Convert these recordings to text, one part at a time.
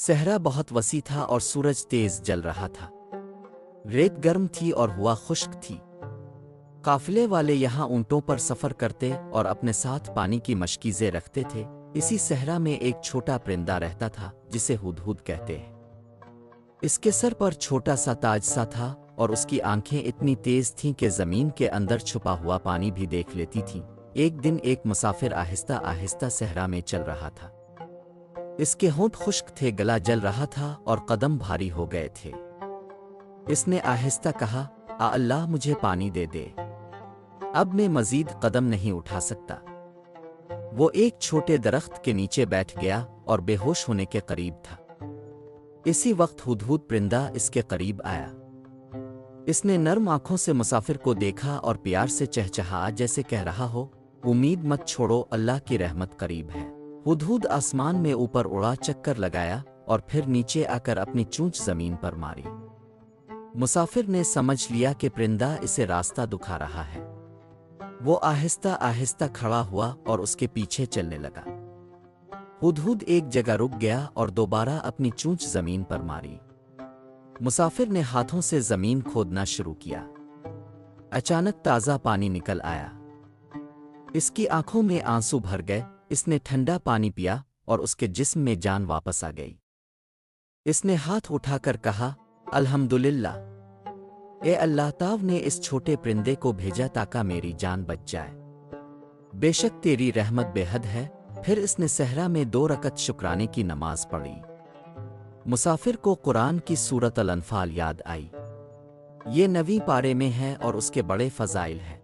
صحرا بہت وسیع تھا اور سورج تیز جل رہا تھا۔ ریت گرم تھی اور ہوا خشک تھی۔ قافلے والے یہاں اونٹوں پر سفر کرتے اور اپنے ساتھ پانی کی مشکیزیں رکھتے تھے۔ اسی صحرا میں ایک چھوٹا پرندہ رہتا تھا جسے ہدہد کہتے ہیں۔ اس کے سر پر چھوٹا سا تاج سا تھا اور اس کی آنکھیں اتنی تیز تھیں کہ زمین کے اندر چھپا ہوا پانی بھی دیکھ لیتی تھیں۔ ایک دن ایک مسافر آہستہ آہستہ صحرا میں چل رہا تھا۔ اس کے ہونٹ خشک تھے، گلا جل رہا تھا اور قدم بھاری ہو گئے تھے۔ اس نے آہستہ کہا، اللہ مجھے پانی دے دے، اب میں مزید قدم نہیں اٹھا سکتا۔ وہ ایک چھوٹے درخت کے نیچے بیٹھ گیا اور بے ہوش ہونے کے قریب تھا۔ اسی وقت ہدہد پرندہ اس کے قریب آیا۔ اس نے نرم آنکھوں سے مسافر کو دیکھا اور پیار سے چہچہا جیسے کہہ رہا ہو، امید مت چھوڑو، اللہ کی رحمت قریب ہے۔ ہدہد آسمان میں اوپر اڑا، چکر لگایا اور پھر نیچے آ کر اپنی چونچ زمین پر ماری۔ مسافر نے سمجھ لیا کہ پرندہ اسے راستہ دکھا رہا ہے۔ وہ آہستہ آہستہ کھڑا ہوا اور اس کے پیچھے چلنے لگا۔ ہدہد ایک جگہ رک گیا اور دوبارہ اپنی چونچ زمین پر ماری۔ مسافر نے ہاتھوں سے زمین کھودنا شروع کیا۔ اچانک تازہ پانی نکل آیا۔ اس کی آنکھوں میں آنسو بھر گئے۔ اس نے ٹھنڈا پانی پیا اور اس کے جسم میں جان واپس آ گئی۔ اس نے ہاتھ اٹھا کر کہا، الحمدللہ، اے اللہ، تاو نے اس چھوٹے پرندے کو بھیجا تاکہ میری جان بچ جائے۔ بے شک تیری رحمت بے حد ہے۔ پھر اس نے صحرا میں 2 رکعت شکرانے کی نماز پڑھی۔ مسافر کو قرآن کی سورۃ الانفال یاد آئی۔ یہ 9ویں پارے میں ہے اور اس کے بڑے فضائل ہیں۔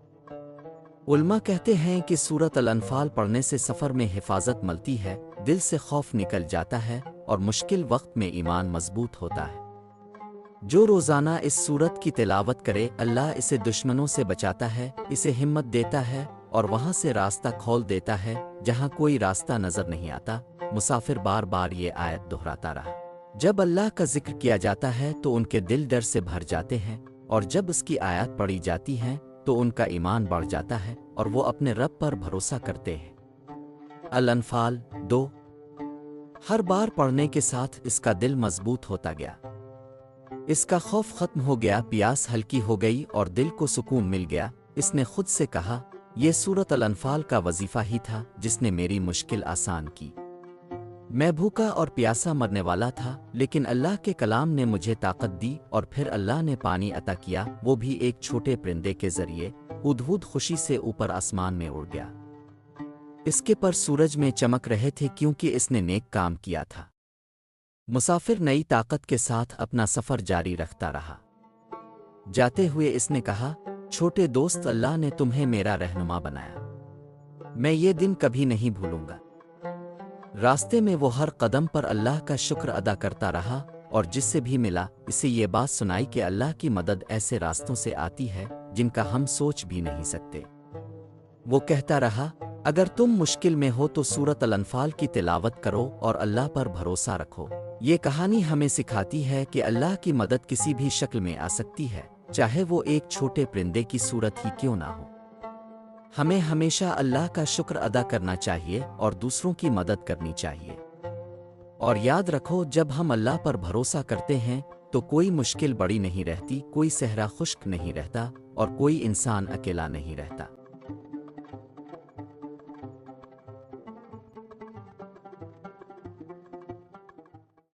علماء کہتے ہیں کہ سورۃ الانفال پڑھنے سے سفر میں حفاظت ملتی ہے، دل سے خوف نکل جاتا ہے اور مشکل وقت میں ایمان مضبوط ہوتا ہے۔ جو روزانہ اس سورت کی تلاوت کرے، اللہ اسے دشمنوں سے بچاتا ہے، اسے ہمت دیتا ہے اور وہاں سے راستہ کھول دیتا ہے جہاں کوئی راستہ نظر نہیں آتا۔ مسافر بار بار یہ آیت دہراتا رہا۔ جب اللہ کا ذکر کیا جاتا ہے تو ان کے دل ڈر سے بھر جاتے ہیں، اور جب اس کی آیات پڑھی جاتی ہیں تو ان کا ایمان بڑھ جاتا ہے اور وہ اپنے رب پر بھروسہ کرتے ہیں۔ الانفال 2۔ ہر بار پڑھنے کے ساتھ اس کا دل مضبوط ہوتا گیا۔ اس کا خوف ختم ہو گیا، پیاس ہلکی ہو گئی اور دل کو سکون مل گیا۔ اس نے خود سے کہا، یہ سورۃ الانفال کا وظیفہ ہی تھا جس نے میری مشکل آسان کی۔ میں بھوکا اور پیاسا مرنے والا تھا، لیکن اللہ کے کلام نے مجھے طاقت دی اور پھر اللہ نے پانی عطا کیا، وہ بھی ایک چھوٹے پرندے کے ذریعے۔ ہدہد خوشی سے اوپر آسمان میں اڑ گیا۔ اس کے پر سورج میں چمک رہے تھے کیونکہ اس نے نیک کام کیا تھا۔ مسافر نئی طاقت کے ساتھ اپنا سفر جاری رکھتا رہا۔ جاتے ہوئے اس نے کہا، چھوٹے دوست، اللہ نے تمہیں میرا رہنما بنایا، میں یہ دن کبھی نہیں بھولوں گا۔ راستے میں وہ ہر قدم پر اللہ کا شکر ادا کرتا رہا اور جس سے بھی ملا اسے یہ بات سنائی کہ اللہ کی مدد ایسے راستوں سے آتی ہے جن کا ہم سوچ بھی نہیں سکتے۔ وہ کہتا رہا، اگر تم مشکل میں ہو تو سورۃ الانفال کی تلاوت کرو اور اللہ پر بھروسہ رکھو۔ یہ کہانی ہمیں سکھاتی ہے کہ اللہ کی مدد کسی بھی شکل میں آ سکتی ہے، چاہے وہ ایک چھوٹے پرندے کی صورت ہی کیوں نہ ہو۔ ہمیں ہمیشہ اللہ کا شکر ادا کرنا چاہیے اور دوسروں کی مدد کرنی چاہیے۔ اور یاد رکھو، جب ہم اللہ پر بھروسہ کرتے ہیں تو کوئی مشکل بڑی نہیں رہتی، کوئی صحرا خشک نہیں رہتا اور کوئی انسان اکیلا نہیں رہتا۔